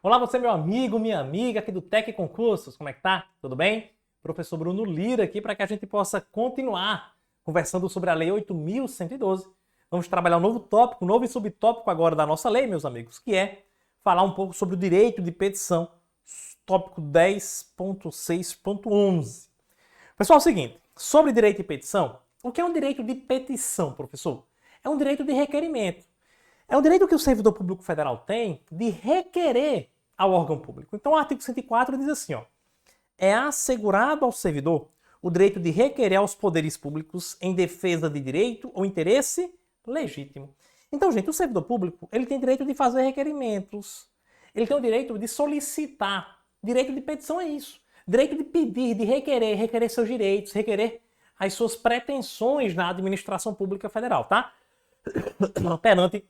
Olá, você meu amigo, minha amiga aqui do Tec Concursos, como é que tá? Tudo bem? Professor Bruno Lira aqui para que a gente possa continuar conversando sobre a Lei 8.112. Vamos trabalhar um novo tópico, um novo subtópico agora da nossa lei, meus amigos, que é falar um pouco sobre o direito de petição, tópico 10.6.11. Pessoal, é o seguinte, sobre direito de petição, o que é um direito de petição, professor? É um direito de requerimento. É um direito que o servidor público federal tem de requerer ao órgão público. Então o artigo 104 diz assim, ó, é assegurado ao servidor o direito de requerer aos poderes públicos em defesa de direito ou interesse legítimo. Então, gente, o servidor público, ele tem direito de fazer requerimentos, ele tem o direito de solicitar. Direito de petição é isso. Direito de pedir, de requerer seus direitos, requerer as suas pretensões na administração pública federal, tá? Perante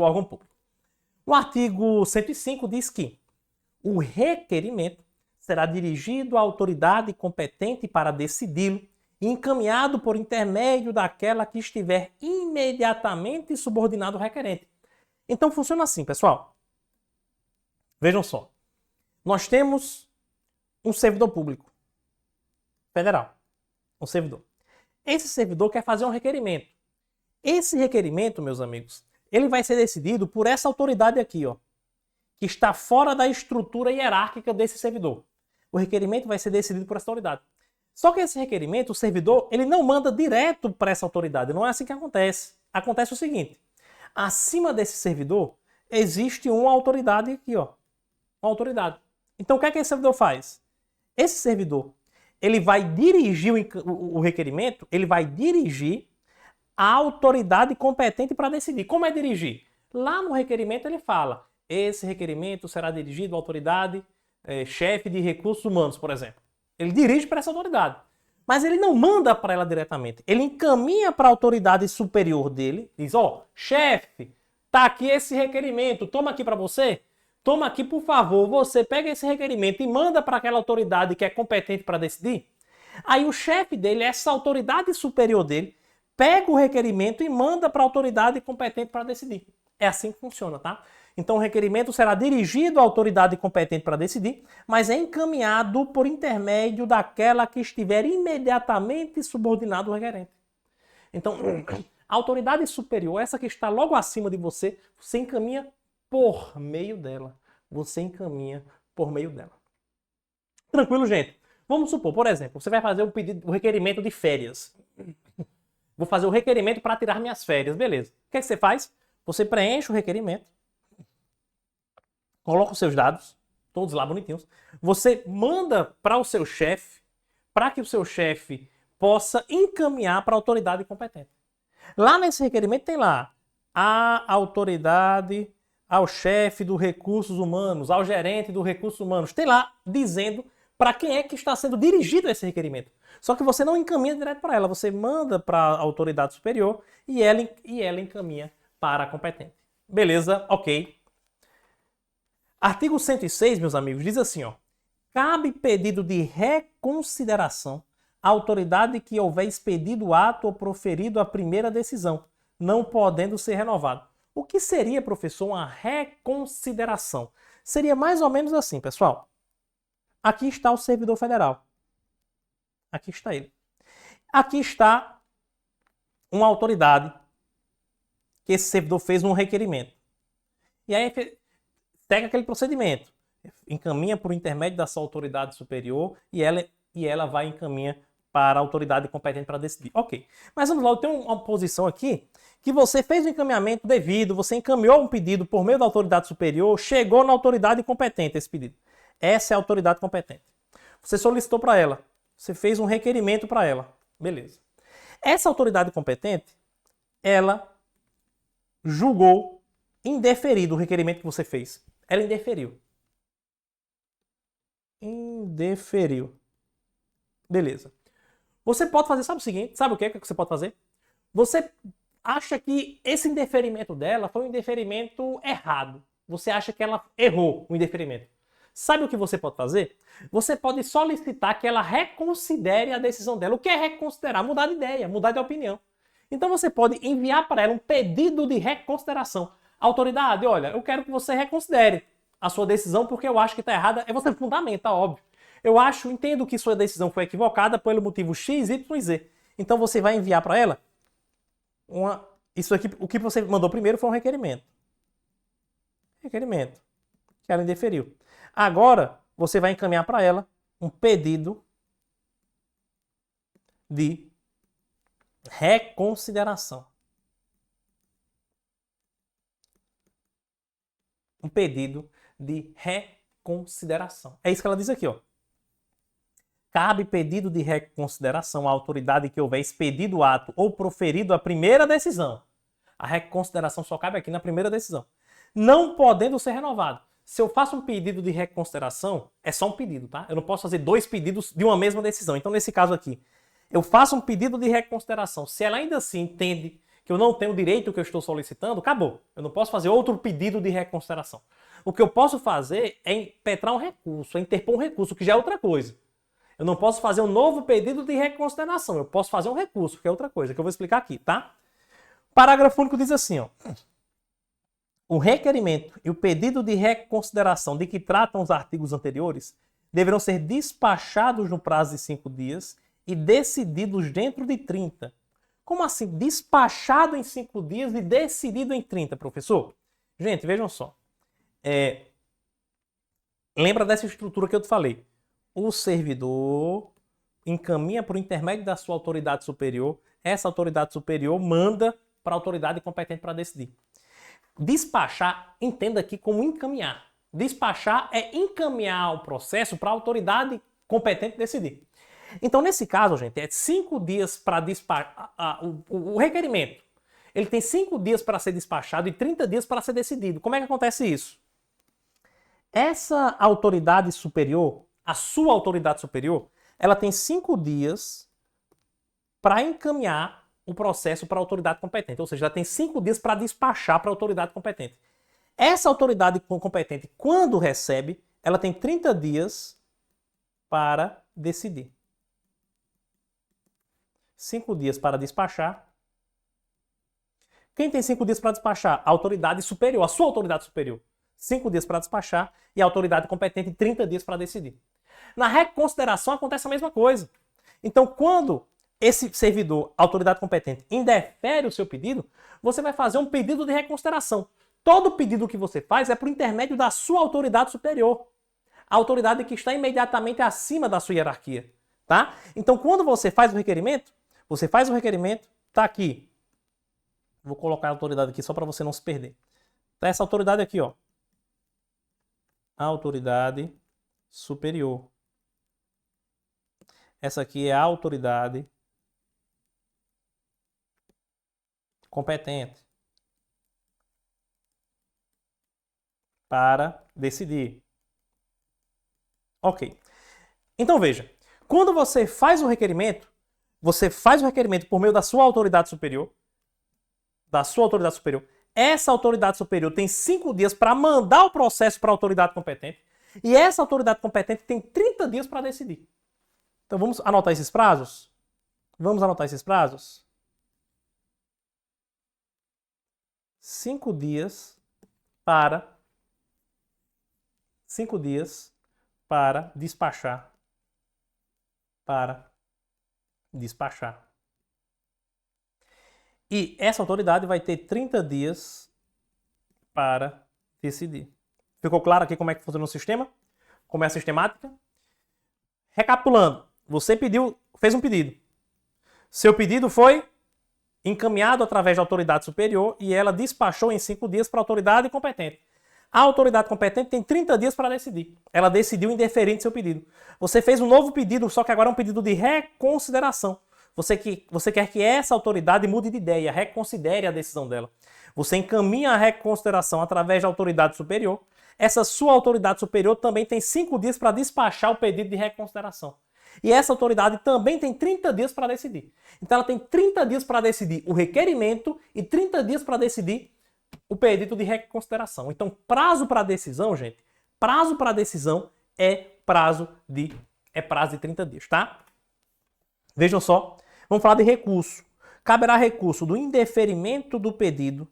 o órgão público. O artigo 105 diz que o requerimento será dirigido à autoridade competente para decidi-lo e encaminhado por intermédio daquela que estiver imediatamente subordinado ao requerente. Então funciona assim, pessoal. Vejam só. Nós temos um servidor público federal. Um servidor. Esse servidor quer fazer um requerimento. Esse requerimento, meus amigos, ele vai ser decidido por essa autoridade aqui, ó, que está fora da estrutura hierárquica desse servidor. O requerimento vai ser decidido por essa autoridade. Só que esse requerimento, o servidor, ele não manda direto para essa autoridade. Não é assim que acontece. Acontece o seguinte, acima desse servidor existe uma autoridade aqui, ó, uma autoridade. Então o que é que esse servidor faz? Esse servidor, ele vai dirigir o requerimento, ele vai dirigir a autoridade competente para decidir. Como é dirigir? Lá no requerimento ele fala, esse requerimento será dirigido à autoridade chefe de recursos humanos, por exemplo. Ele dirige para essa autoridade. Mas ele não manda para ela diretamente. Ele encaminha para a autoridade superior dele, diz, ó, chefe, tá aqui esse requerimento, toma aqui para você. Toma aqui, por favor, você pega esse requerimento e manda para aquela autoridade que é competente para decidir. Aí o chefe dele, essa autoridade superior dele, pega o requerimento e manda para a autoridade competente para decidir. É assim que funciona, tá? Então o requerimento será dirigido à autoridade competente para decidir, mas é encaminhado por intermédio daquela que estiver imediatamente subordinado ao requerente. Então, a autoridade superior, essa que está logo acima de você, você encaminha por meio dela. Você encaminha por meio dela. Tranquilo, gente? Vamos supor, por exemplo, você vai fazer um requerimento de férias. Vou fazer o requerimento para tirar minhas férias, beleza. O que é que você faz? Você preenche o requerimento, coloca os seus dados, todos lá bonitinhos. Você manda para o seu chefe, para que o seu chefe possa encaminhar para a autoridade competente. Lá nesse requerimento tem lá a autoridade, ao chefe dos recursos humanos, ao gerente dos recursos humanos. Tem lá dizendo para quem é que está sendo dirigido esse requerimento. Só que você não encaminha direto para ela, você manda para a autoridade superior e ela encaminha para a competente. Beleza? Ok. Artigo 106, meus amigos, diz assim, ó, cabe pedido de reconsideração à autoridade que houver expedido o ato ou proferido a primeira decisão, não podendo ser renovado. O que seria, professor, uma reconsideração? Seria mais ou menos assim, pessoal. Aqui está o servidor federal. Aqui está ele. Aqui está uma autoridade que esse servidor fez um requerimento. E aí segue aquele procedimento. Encaminha por intermédio da sua autoridade superior e ela vai encaminhar para a autoridade competente para decidir. Ok. Mas vamos lá, eu tenho uma posição aqui que você fez o encaminhamento devido, você encaminhou um pedido por meio da autoridade superior, chegou na autoridade competente esse pedido. Essa é a autoridade competente. Você solicitou para ela, você fez um requerimento para ela. Beleza. Essa autoridade competente, ela julgou indeferido o requerimento que você fez. Ela indeferiu. Indeferiu. Beleza. Você pode fazer, sabe o seguinte? Sabe o que você pode fazer? Você acha que esse indeferimento dela foi um indeferimento errado. Você acha que ela errou o indeferimento. sabe o que você pode fazer? Você pode solicitar que ela reconsidere a decisão dela. O que é reconsiderar? Mudar de ideia, mudar de opinião. Então você pode enviar para ela um pedido de reconsideração. Autoridade, olha, eu quero que você reconsidere a sua decisão porque eu acho que está errada. É você fundamenta, óbvio. Entendo que sua decisão foi equivocada pelo motivo X, Y e Z. Então você vai enviar para ela isso aqui, o que você mandou primeiro foi um requerimento. Requerimento. Que ela indeferiu. Agora, você vai encaminhar para ela um pedido de reconsideração. Um pedido de reconsideração. É isso que ela diz aqui, ó. Cabe pedido de reconsideração à autoridade que houver expedido o ato ou proferido a primeira decisão. A reconsideração só cabe aqui na primeira decisão. Não podendo ser renovado. Se eu faço um pedido de reconsideração, é só um pedido, tá? Eu não posso fazer 2 pedidos de uma mesma decisão. Então, nesse caso aqui, eu faço um pedido de reconsideração. Se ela ainda assim entende que eu não tenho o direito que eu estou solicitando, acabou. Eu não posso fazer outro pedido de reconsideração. O que eu posso fazer é impetrar um recurso, é interpor um recurso, que já é outra coisa. Eu não posso fazer um novo pedido de reconsideração. Eu posso fazer um recurso, que é outra coisa, que eu vou explicar aqui, tá? O parágrafo único diz assim, ó. O requerimento e o pedido de reconsideração de que tratam os artigos anteriores deverão ser despachados no prazo de 5 dias e decididos dentro de 30. Como assim? Despachado em 5 dias e decidido em 30, professor? Gente, vejam só. Lembra dessa estrutura que eu te falei? O servidor encaminha por intermédio da sua autoridade superior, essa autoridade superior manda para a autoridade competente para decidir. Despachar, entenda aqui como encaminhar. Despachar é encaminhar o processo para a autoridade competente decidir. Então, nesse caso, gente, é 5 dias para despachar. O requerimento, ele tem 5 dias para ser despachado e 30 dias para ser decidido. Como é que acontece isso? Essa autoridade superior, a sua autoridade superior, ela tem 5 dias para encaminhar o processo para a autoridade competente. Ou seja, ela tem 5 dias para despachar para a autoridade competente. Essa autoridade competente, quando recebe, ela tem 30 dias para decidir. 5 dias para despachar. Quem tem 5 dias para despachar? A autoridade superior, a sua autoridade superior. 5 dias para despachar e a autoridade competente 30 dias para decidir. Na reconsideração acontece a mesma coisa. Então, quando esse servidor, autoridade competente, indefere o seu pedido, você vai fazer um pedido de reconsideração. Todo pedido que você faz é por intermédio da sua autoridade superior. A autoridade que está imediatamente acima da sua hierarquia. Tá? Então, quando você faz o requerimento, tá aqui. Vou colocar a autoridade aqui só para você não se perder. Tá essa autoridade aqui, ó. A autoridade superior. Essa aqui é a autoridade competente para decidir. Ok. Então veja, quando você faz o requerimento por meio da sua autoridade superior, essa autoridade superior tem 5 dias para mandar o processo para a autoridade competente e essa autoridade competente tem 30 dias para decidir. Então vamos anotar esses prazos? 5 dias para despachar. E essa autoridade vai ter 30 dias para decidir. Ficou claro aqui como é que funciona o sistema? Como é a sistemática? Recapitulando, você fez um pedido. Seu pedido foi encaminhado através da autoridade superior e ela despachou em 5 dias para a autoridade competente. A autoridade competente tem 30 dias para decidir. Ela decidiu indeferente seu pedido. Você fez um novo pedido, só que agora é um pedido de reconsideração. Você quer que essa autoridade mude de ideia, reconsidere a decisão dela. Você encaminha a reconsideração através da autoridade superior. Essa sua autoridade superior também tem 5 dias para despachar o pedido de reconsideração. E essa autoridade também tem 30 dias para decidir. Então ela tem 30 dias para decidir o requerimento e 30 dias para decidir o pedido de reconsideração. Então prazo para decisão, gente, prazo para decisão é prazo de 30 dias, tá? Vejam só, vamos falar de recurso. Caberá recurso do indeferimento do pedido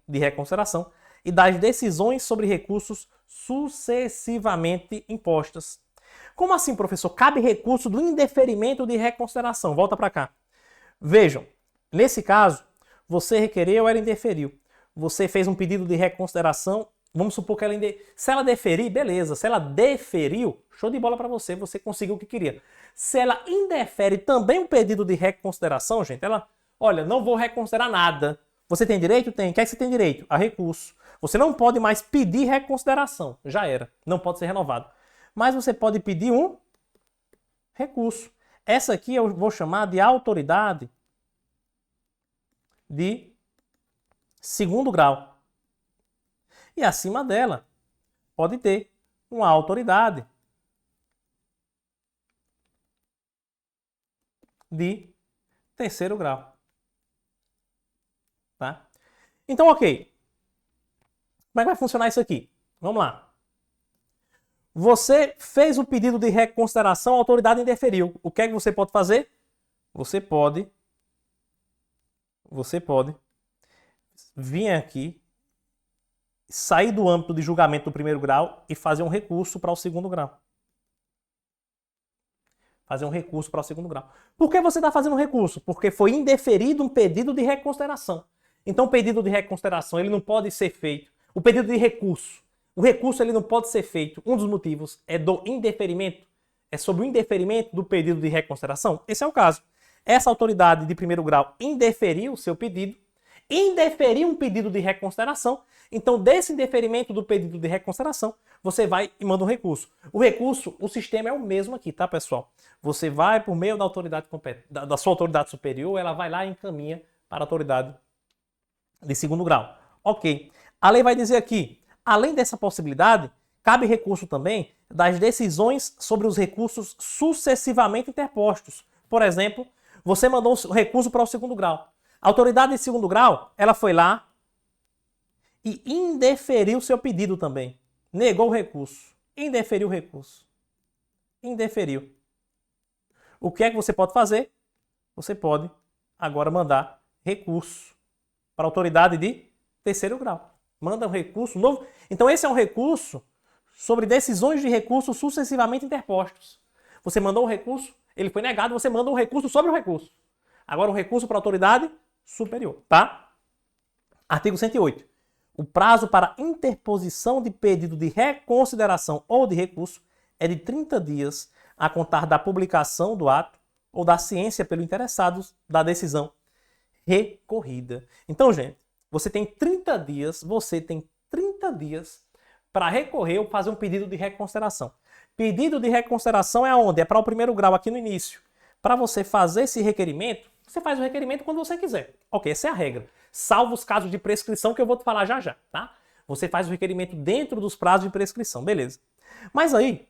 de reconsideração e das decisões sobre recursos sucessivamente impostas. Como assim, professor? Cabe recurso do indeferimento de reconsideração. Volta para cá. Vejam, nesse caso, você requereu, ela indeferiu. Você fez um pedido de reconsideração, vamos supor que se ela deferir, beleza. Se ela deferiu, show de bola para você, você conseguiu o que queria. Se ela indefere também um pedido de reconsideração, gente, olha, não vou reconsiderar nada. Você tem direito? Tem. O que é que você tem direito? A recurso. Você não pode mais pedir reconsideração. Já era. Não pode ser renovado. Mas você pode pedir um recurso. Essa aqui eu vou chamar de autoridade de segundo grau. E acima dela pode ter uma autoridade de terceiro grau. Tá? Então, ok. Como é que vai funcionar isso aqui? Vamos lá. Você fez o pedido de reconsideração, a autoridade indeferiu. O que é que você pode fazer? Você pode vir aqui, sair do âmbito de julgamento do primeiro grau e fazer um recurso para o segundo grau. Por que você está fazendo um recurso? Porque foi indeferido um pedido de reconsideração. Então, o pedido de reconsideração ele não pode ser feito. O pedido de recurso. O recurso ele não pode ser feito. Um dos motivos é do indeferimento. É sobre o indeferimento do pedido de reconsideração. Esse é o caso. Essa autoridade de primeiro grau indeferiu o seu pedido, indeferiu um pedido de reconsideração. Então, desse indeferimento do pedido de reconsideração, você vai e manda um recurso. O recurso, o sistema é o mesmo aqui, tá, pessoal? Você vai por meio da autoridade da sua autoridade superior, ela vai lá e encaminha para a autoridade de segundo grau. Ok. A lei vai dizer aqui, além dessa possibilidade, cabe recurso também das decisões sobre os recursos sucessivamente interpostos. Por exemplo, você mandou um recurso para o segundo grau. A autoridade de segundo grau, ela foi lá e indeferiu o seu pedido também. Negou o recurso. Indeferiu o recurso. Indeferiu. O que é que você pode fazer? Você pode agora mandar recurso para a autoridade de terceiro grau. Manda um recurso novo. Então esse é um recurso sobre decisões de recursos sucessivamente interpostos. Você mandou um recurso, ele foi negado, você manda um recurso sobre o recurso. Agora um recurso para a autoridade superior, tá? Artigo 108. O prazo para interposição de pedido de reconsideração ou de recurso é de 30 dias a contar da publicação do ato ou da ciência pelo interessado da decisão recorrida. Então, gente, você tem 30 dias para recorrer ou fazer um pedido de reconsideração. Pedido de reconsideração é aonde? É para o primeiro grau aqui no início. Para você fazer esse requerimento, você faz o requerimento quando você quiser. Ok, essa é a regra. Salvo os casos de prescrição que eu vou te falar já já, tá? Você faz o requerimento dentro dos prazos de prescrição, beleza. Mas aí,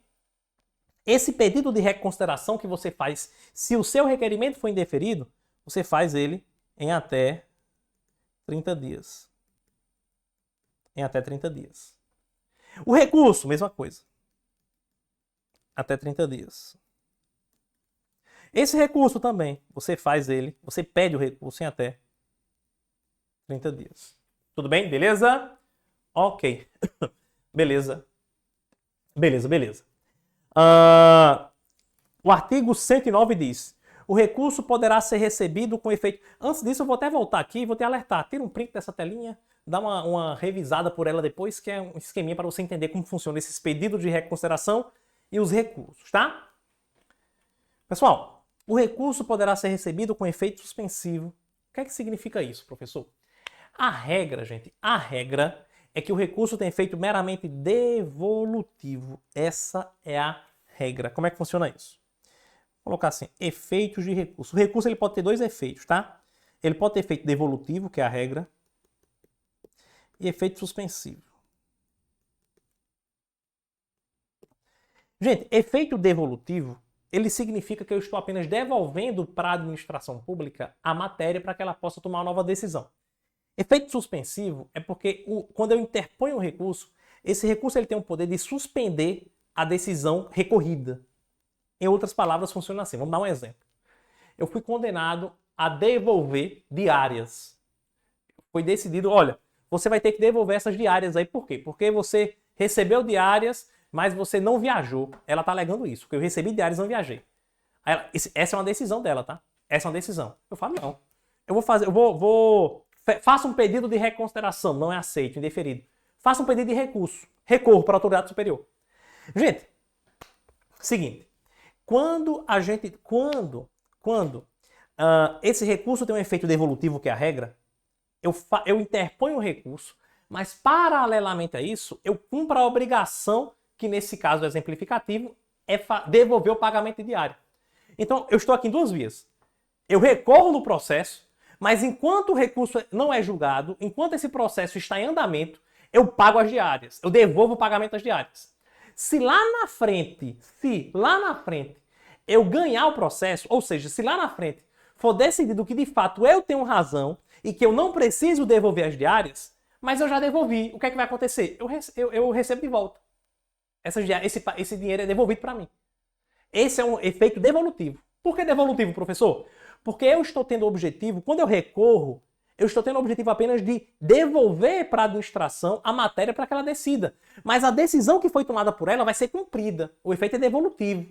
esse pedido de reconsideração que você faz, se o seu requerimento for indeferido, você faz ele em até 30 dias. Em até 30 dias. O recurso, mesma coisa. Até 30 dias. Esse recurso também, você faz ele, você pede o recurso em até 30 dias. Tudo bem? Beleza? Ok. Beleza. O artigo 109 diz: o recurso poderá ser recebido com efeito... Antes disso, eu vou até voltar aqui e vou te alertar. Tira um print dessa telinha, dá uma revisada por ela depois, que é um esqueminha para você entender como funciona esses pedidos de reconsideração e os recursos, tá? Pessoal, o recurso poderá ser recebido com efeito suspensivo. O que é que significa isso, professor? A regra, gente, é que o recurso tem efeito meramente devolutivo. Essa é a regra. Como é que funciona isso? Vou colocar assim, efeitos de recurso. O recurso ele pode ter dois efeitos, tá? Ele pode ter efeito devolutivo, que é a regra, e efeito suspensivo. Gente, efeito devolutivo, ele significa que eu estou apenas devolvendo para a administração pública a matéria para que ela possa tomar uma nova decisão. Efeito suspensivo é porque quando eu interponho um recurso, esse recurso ele tem o poder de suspender a decisão recorrida. Em outras palavras, funciona assim. Vamos dar um exemplo. Eu fui condenado a devolver diárias. Foi decidido, olha, você vai ter que devolver essas diárias aí. Por quê? Porque você recebeu diárias, mas você não viajou. Ela está alegando isso, porque eu recebi diárias e não viajei. Essa é uma decisão dela, tá? Essa é uma decisão. Eu falo, não. Faça um pedido de reconsideração, não é aceito, indeferido. Faça um pedido de recurso. Recorro para a autoridade superior. Gente, seguinte. Quando esse recurso tem um efeito devolutivo, que é a regra, eu interponho o recurso, mas paralelamente a isso, eu cumpro a obrigação, que nesse caso exemplificativo, é devolver o pagamento diário. Então, eu estou aqui em duas vias. Eu recorro no processo, mas enquanto o recurso não é julgado, enquanto esse processo está em andamento, eu pago as diárias, eu devolvo o pagamento das diárias. Se lá na frente eu ganhar o processo, ou seja, se lá na frente for decidido que de fato eu tenho razão e que eu não preciso devolver as diárias, mas eu já devolvi, o que é que vai acontecer? Eu recebo de volta. Esse dinheiro é devolvido para mim. Esse é um efeito devolutivo. Por que devolutivo, professor? Porque eu estou tendo o objetivo, quando eu recorro, eu estou tendo o objetivo apenas de devolver para a administração a matéria para que ela decida. Mas a decisão que foi tomada por ela vai ser cumprida. O efeito é devolutivo.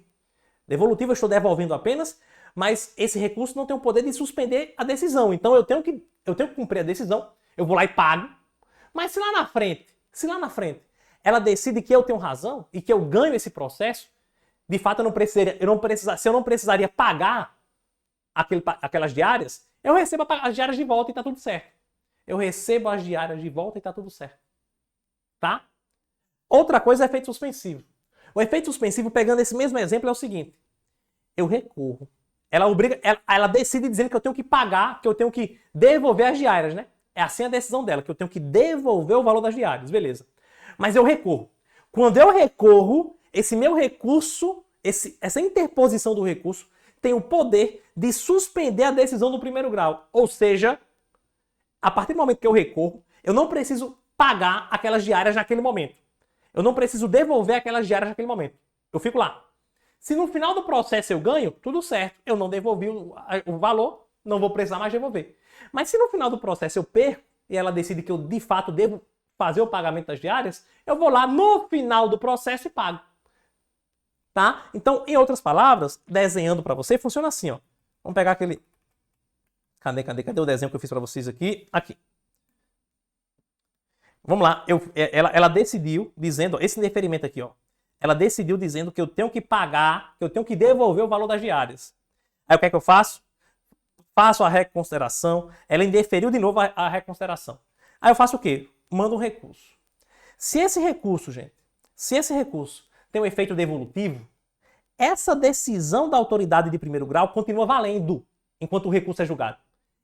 Devolutivo eu estou devolvendo apenas, mas esse recurso não tem o poder de suspender a decisão. Então eu tenho que cumprir a decisão, eu vou lá e pago. Mas se lá na frente ela decide que eu tenho razão e que eu ganho esse processo, de fato se eu não precisaria pagar aquelas diárias, eu recebo as diárias de volta e está tudo certo. Eu recebo as diárias de volta e está tudo certo. Tá? Outra coisa é efeito suspensivo. O efeito suspensivo, pegando esse mesmo exemplo, é o seguinte. Eu recorro. Ela decide dizendo que eu tenho que pagar, que eu tenho que devolver as diárias, né? É assim a decisão dela, que eu tenho que devolver o valor das diárias, beleza. Mas eu recorro. Quando eu recorro, esse meu recurso, essa interposição do recurso, tem o poder de suspender a decisão do primeiro grau. Ou seja, a partir do momento que eu recorro, eu não preciso pagar aquelas diárias naquele momento. Eu não preciso devolver aquelas diárias naquele momento. Eu fico lá. Se no final do processo eu ganho, tudo certo. Eu não devolvi o valor, não vou precisar mais devolver. Mas se no final do processo eu perco e ela decide que eu de fato devo fazer o pagamento das diárias, eu vou lá no final do processo e pago. Tá? Então, em outras palavras, desenhando para você, funciona assim, ó. Vamos pegar aquele... Cadê o desenho que eu fiz para vocês aqui? Aqui. Vamos lá. Ela decidiu dizendo, esse indeferimento aqui, ó. Ela decidiu dizendo que eu tenho que pagar, que eu tenho que devolver o valor das diárias. Aí o que é que eu faço? Faço a reconsideração. Ela indeferiu de novo a reconsideração. Aí eu faço o quê? Mando um recurso. Se esse recurso tem um efeito devolutivo, essa decisão da autoridade de primeiro grau continua valendo enquanto o recurso é julgado.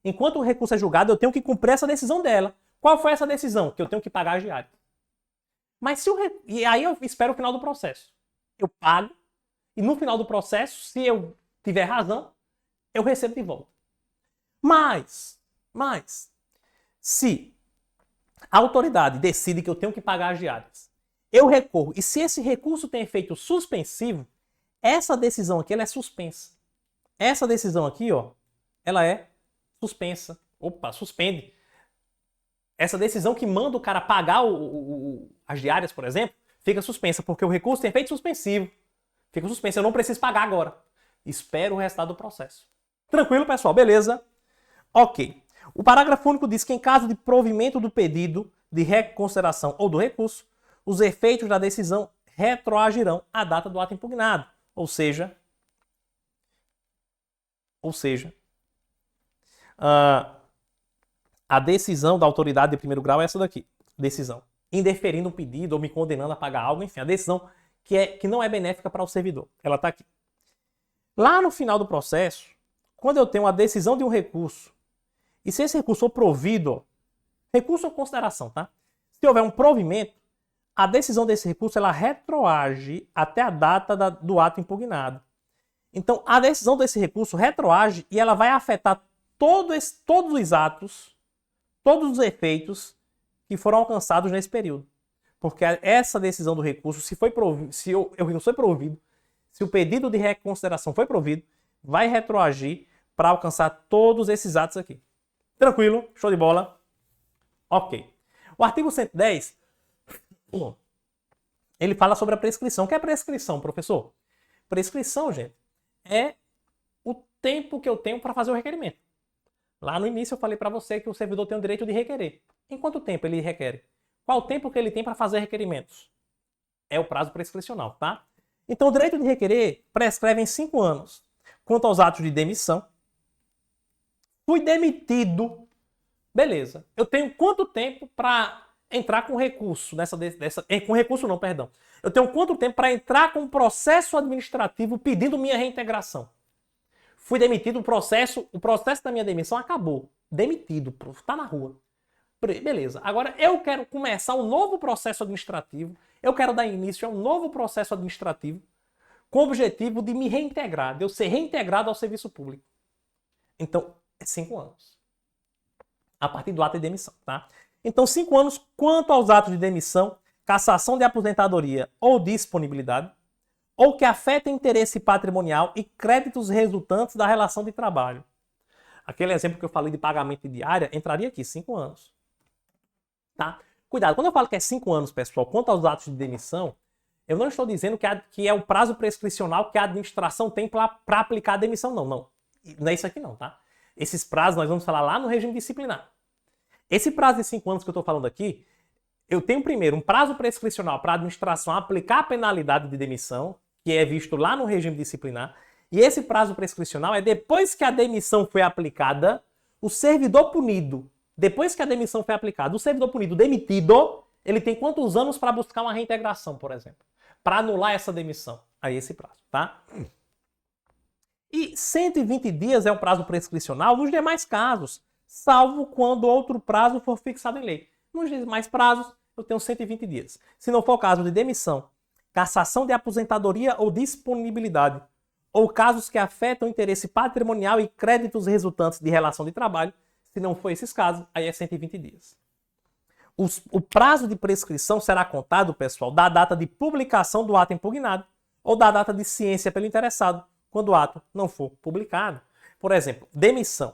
Enquanto o recurso é julgado, eu tenho que cumprir essa decisão dela. Qual foi essa decisão? Que eu tenho que pagar as diárias. Mas e aí eu espero o final do processo. Eu pago, e no final do processo, se eu tiver razão, eu recebo de volta. Mas, se a autoridade decide que eu tenho que pagar as diárias, eu recorro, e se esse recurso tem efeito suspensivo, essa decisão aqui ela é suspensa. Essa decisão aqui, ó, ela é suspensa. Opa, suspende. Essa decisão que manda o cara pagar as diárias, por exemplo, fica suspensa, porque o recurso tem efeito suspensivo. Fica suspenso, eu não preciso pagar agora. Espero o resultado do processo. Tranquilo, pessoal? Beleza? Ok. O parágrafo único diz que em caso de provimento do pedido de reconsideração ou do recurso, os efeitos da decisão retroagirão à data do ato impugnado. Ou seja, a decisão da autoridade de primeiro grau é essa daqui. Decisão. Indeferindo um pedido ou me condenando a pagar algo, enfim, a decisão que não é benéfica para o servidor. Ela está aqui. Lá no final do processo, quando eu tenho a decisão de um recurso, e se esse recurso for provido, recurso ou consideração, tá? Se houver um provimento, a decisão desse recurso ela retroage até a data do ato impugnado. Então, a decisão desse recurso retroage e ela vai afetar todos os atos, todos os efeitos que foram alcançados nesse período. porque essa decisão do recurso, se o recurso foi provido, se o pedido de reconsideração foi provido, vai retroagir para alcançar todos esses atos aqui. Tranquilo? Show de bola? Ok. O artigo 110, ele fala sobre a prescrição. O que é prescrição, professor? Prescrição, gente, é o tempo que eu tenho para fazer o requerimento. Lá no início eu falei para você que o servidor tem o direito de requerer. Em quanto tempo ele requer? Qual o tempo que ele tem para fazer requerimentos? É o prazo prescricional, tá? Então o direito de requerer prescreve em 5 anos. Quanto aos atos de demissão, fui demitido, beleza. Eu tenho quanto tempo para entrar com recurso com recurso não, perdão. Eu tenho quanto tempo para entrar com um processo administrativo pedindo minha reintegração? Fui demitido, o processo da minha demissão acabou. Demitido, tá na rua. Beleza. Agora eu quero começar um novo processo administrativo. Eu quero dar início a um novo processo administrativo com o objetivo de me reintegrar, de eu ser reintegrado ao serviço público. Então, é 5 anos. A partir do ato de demissão, tá? Então, 5 anos quanto aos atos de demissão, cassação de aposentadoria ou disponibilidade, ou que afetem interesse patrimonial e créditos resultantes da relação de trabalho. Aquele exemplo que eu falei de pagamento de diária entraria aqui, 5 anos. Tá? Cuidado, quando eu falo que é 5 anos, pessoal, quanto aos atos de demissão, eu não estou dizendo que é o prazo prescricional que a administração tem para aplicar a demissão, não. Não é isso aqui não, tá? Esses prazos nós vamos falar lá no regime disciplinar. Esse prazo de 5 anos que eu estou falando aqui, eu tenho primeiro um prazo prescricional para a administração aplicar a penalidade de demissão, que é visto lá no regime disciplinar, e esse prazo prescricional é depois que a demissão foi aplicada, o servidor punido, depois que a demissão foi aplicada, o servidor punido demitido, ele tem quantos anos para buscar uma reintegração, por exemplo? Para anular essa demissão. Aí esse prazo, tá? E 120 dias é um prazo prescricional nos demais casos, salvo quando outro prazo for fixado em lei. Nos demais prazos, eu tenho 120 dias. Se não for o caso de demissão, cassação de aposentadoria ou disponibilidade, ou casos que afetam interesse patrimonial e créditos resultantes de relação de trabalho, se não for esses casos, aí é 120 dias. O prazo de prescrição será contado, pessoal, da data de publicação do ato impugnado ou da data de ciência pelo interessado, quando o ato não for publicado. Por exemplo, demissão.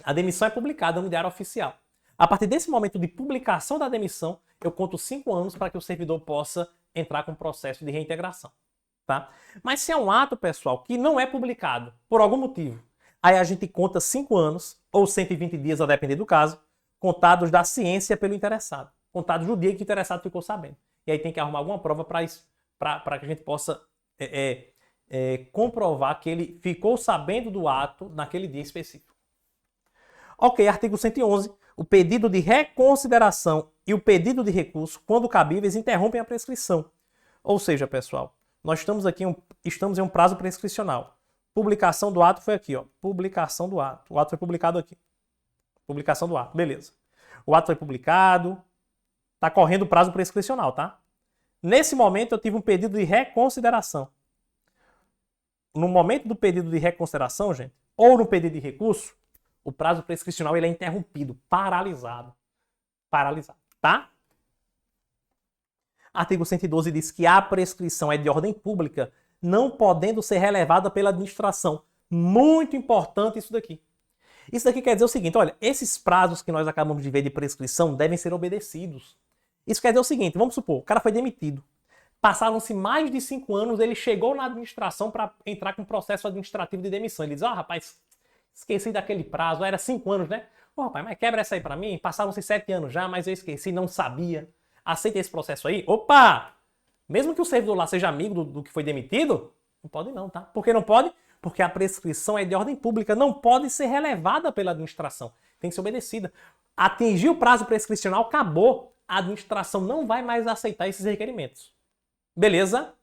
A demissão é publicada no Diário Oficial. A partir desse momento de publicação da demissão, eu conto 5 anos para que o servidor possa entrar com o processo de reintegração. Tá? Mas se é um ato, pessoal, que não é publicado por algum motivo, aí a gente conta 5 anos, ou 120 dias, a depender do caso, contados da ciência pelo interessado. Contados do dia que o interessado ficou sabendo. E aí tem que arrumar alguma prova para que a gente possa comprovar que ele ficou sabendo do ato naquele dia específico. Ok, artigo 111. O pedido de reconsideração e o pedido de recurso, quando cabíveis, interrompem a prescrição. Ou seja, pessoal, nós estamos em um prazo prescricional. Publicação do ato foi aqui, ó. Publicação do ato. O ato foi publicado aqui. Publicação do ato, beleza. O ato foi publicado, tá correndo o prazo prescricional, tá? Nesse momento eu tive um pedido de reconsideração. No momento do pedido de reconsideração, gente, ou no pedido de recurso, o prazo prescricional ele é interrompido, paralisado. Paralisado, tá? Artigo 112 diz que a prescrição é de ordem pública, não podendo ser relevada pela administração. Muito importante isso daqui. Isso daqui quer dizer o seguinte, olha, esses prazos que nós acabamos de ver de prescrição devem ser obedecidos. Isso quer dizer o seguinte, vamos supor, o cara foi demitido. Passaram-se mais de 5 anos, ele chegou na administração para entrar com um processo administrativo de demissão. Ele diz, rapaz, esqueci daquele prazo, era 5 anos, né? Rapaz, mas quebra essa aí para mim, passaram-se 7 anos já, mas eu esqueci, não sabia. Aceita esse processo aí? Opa! Mesmo que o servidor lá seja amigo do que foi demitido, não pode não, tá? Por que não pode? Porque a prescrição é de ordem pública, não pode ser relevada pela administração. Tem que ser obedecida. Atingiu o prazo prescricional, acabou. A administração não vai mais aceitar esses requerimentos. Beleza?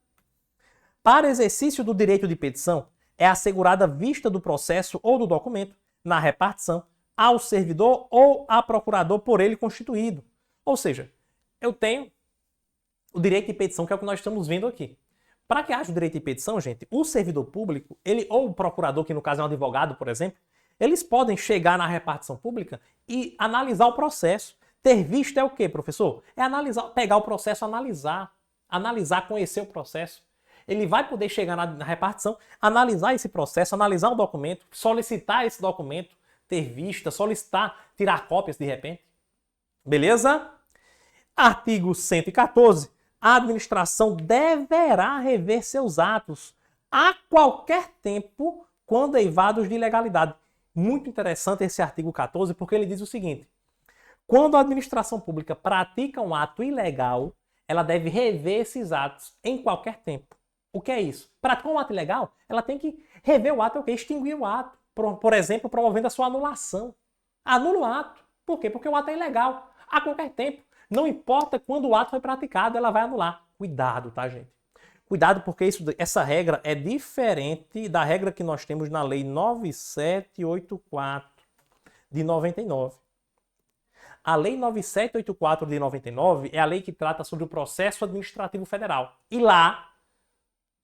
Para exercício do direito de petição, é assegurada vista do processo ou do documento na repartição ao servidor ou a procurador por ele constituído. Ou seja, eu tenho o direito de petição, que é o que nós estamos vendo aqui. Para que haja o direito de petição, gente, o servidor público, ou o procurador, que no caso é um advogado, por exemplo, eles podem chegar na repartição pública e analisar o processo. Ter visto é o quê, professor? É analisar, pegar o processo, analisar, conhecer o processo. Ele vai poder chegar na repartição, analisar esse processo, analisar o documento, solicitar esse documento, ter vista, solicitar, tirar cópias de repente. Beleza? Artigo 114. A administração deverá rever seus atos a qualquer tempo quando eivados de ilegalidade. Muito interessante esse artigo 14, porque ele diz o seguinte: quando a administração pública pratica um ato ilegal, ela deve rever esses atos em qualquer tempo. O que é isso? Praticar um ato ilegal, ela tem que rever o ato, é o quê? Extinguir o ato. Por exemplo, promovendo a sua anulação. Anula o ato. Por quê? Porque o ato é ilegal. A qualquer tempo. Não importa quando o ato foi praticado, ela vai anular. Cuidado, tá, gente? Cuidado, porque essa regra é diferente da regra que nós temos na Lei 9784 de 99. A Lei 9784 de 99 é a lei que trata sobre o processo administrativo federal. E lá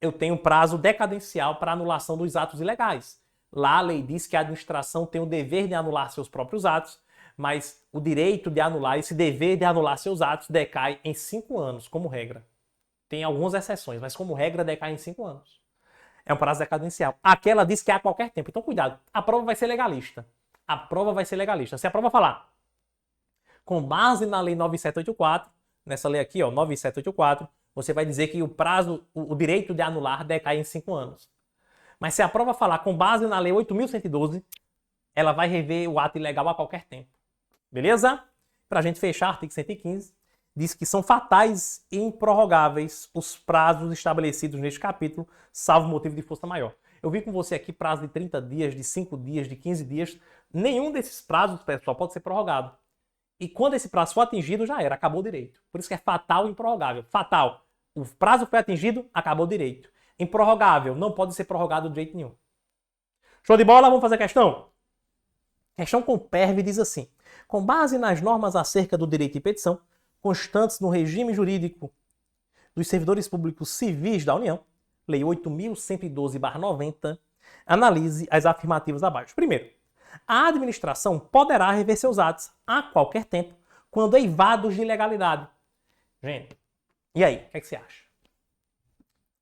eu tenho prazo decadencial para anulação dos atos ilegais. Lá a lei diz que a administração tem o dever de anular seus próprios atos, mas o direito de anular, esse dever de anular seus atos, decai em 5 anos, como regra. Tem algumas exceções, mas como regra decai em 5 anos. É um prazo decadencial. Aquela diz que é a qualquer tempo. Então cuidado, a prova vai ser legalista. A prova vai ser legalista. Se a prova falar, com base na lei 9784, nessa lei aqui, ó, 9784, você vai dizer que o prazo, o direito de anular decai em 5 anos. Mas se a prova falar com base na lei 8.112, ela vai rever o ato ilegal a qualquer tempo. Beleza? Para a gente fechar, artigo 115, diz que são fatais e improrrogáveis os prazos estabelecidos neste capítulo, salvo motivo de força maior. Eu vi com você aqui prazo de 30 dias, de 5 dias, de 15 dias. Nenhum desses prazos, pessoal, pode ser prorrogado. E quando esse prazo for atingido, já era, acabou o direito. Por isso que é fatal e improrrogável. Fatal, o prazo foi atingido, acabou o direito. Improrrogável, não pode ser prorrogado de jeito nenhum. Show de bola? Vamos fazer a questão? Questão com PERV diz assim: com base nas normas acerca do direito de petição, constantes no regime jurídico dos servidores públicos civis da União, Lei 8.112/90, analise as afirmativas abaixo. Primeiro, a administração poderá rever seus atos a qualquer tempo, quando eivados de ilegalidade. Gente, e aí? O que é que você acha?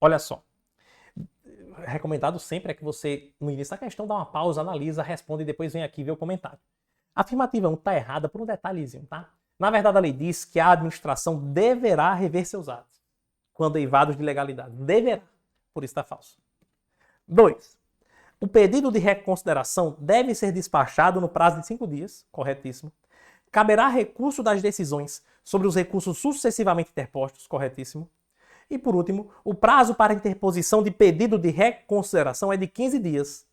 Olha só. Recomendado sempre é que você, no início da questão, dá uma pausa, analisa, responde e depois vem aqui ver o comentário. A afirmativa 1 está errada por um detalhezinho, tá? Na verdade, a lei diz que a administração deverá rever seus atos quando eivados de ilegalidade. Deverá. Por isso está falso. 2. O pedido de reconsideração deve ser despachado no prazo de 5 dias. Corretíssimo. Caberá recurso das decisões sobre os recursos sucessivamente interpostos. Corretíssimo. E, por último, o prazo para interposição de pedido de reconsideração é de 15 dias,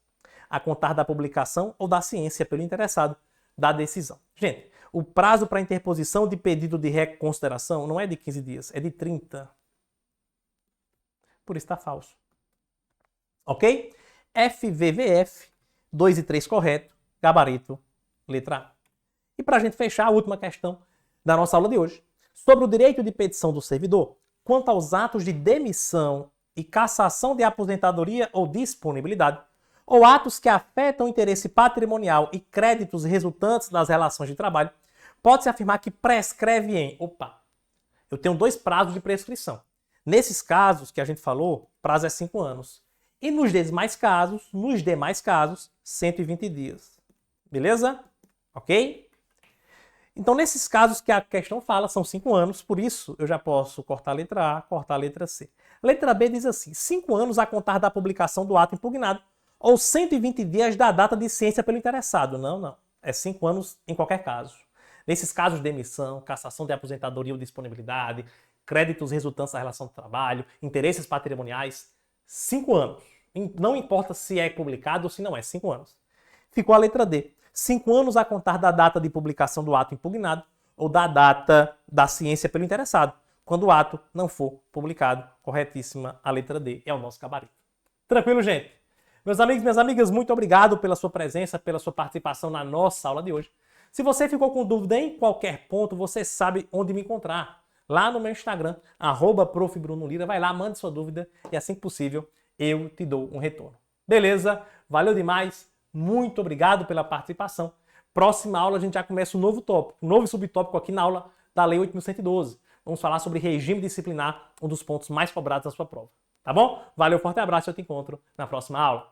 a contar da publicação ou da ciência pelo interessado da decisão. Gente, o prazo para interposição de pedido de reconsideração não é de 15 dias, é de 30. Por isso está falso. Ok? FVVF, 2 e 3 correto, gabarito, letra A. E para a gente fechar, a última questão da nossa aula de hoje, sobre o direito de petição do servidor, quanto aos atos de demissão e cassação de aposentadoria ou disponibilidade, ou atos que afetam o interesse patrimonial e créditos resultantes das relações de trabalho, pode-se afirmar que prescreve em... eu tenho 2 prazos de prescrição. Nesses casos que a gente falou, prazo é 5 anos. E nos demais casos, 120 dias. Beleza? Ok? Então, nesses casos que a questão fala, são 5 anos, por isso eu já posso cortar a letra A, cortar a letra C. Letra B diz assim: 5 anos a contar da publicação do ato impugnado, ou 120 dias da data de ciência pelo interessado. Não. É 5 anos em qualquer caso. Nesses casos de demissão, cassação de aposentadoria ou disponibilidade, créditos resultantes da relação de trabalho, interesses patrimoniais, 5 anos. Não importa se é publicado ou se não é, 5 anos. Ficou a letra D. 5 anos a contar da data de publicação do ato impugnado ou da data da ciência pelo interessado, quando o ato não for publicado. Corretíssima a letra D, é o nosso gabarito. Tranquilo, gente? Meus amigos e minhas amigas, muito obrigado pela sua presença, pela sua participação na nossa aula de hoje. Se você ficou com dúvida em qualquer ponto, você sabe onde me encontrar. Lá no meu Instagram, @profbrunolira. Vai lá, mande sua dúvida e assim que possível eu te dou um retorno. Beleza? Valeu demais. Muito obrigado pela participação. Próxima aula a gente já começa um novo tópico, um novo subtópico aqui na aula da Lei 8.112. Vamos falar sobre regime disciplinar, um dos pontos mais cobrados da sua prova. Tá bom? Valeu, forte abraço e eu te encontro na próxima aula.